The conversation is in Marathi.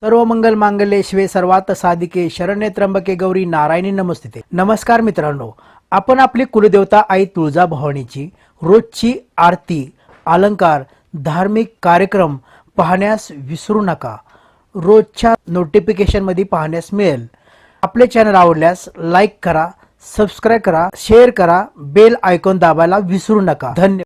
सर्व मंगल मांगल्ये शिवे सर्वात साधिके शरण्ये त्र्यंबके गौरी नारायणी नमस्ते। नमस्कार मित्रांनो, आपण आपली कुलदेवता आई तुळजाभवानीची रोजची आरती, अलंकार, धार्मिक कार्यक्रम पाहण्यास विसरू नका। रोजच्या नोटिफिकेशन मध्ये पाहण्यास मिळेल। आपले चॅनल आवडल्यास लाईक करा, सबस्क्राइब करा, शेअर करा, बेल आयकॉन दाबायला विसरू नका। धन्यवाद।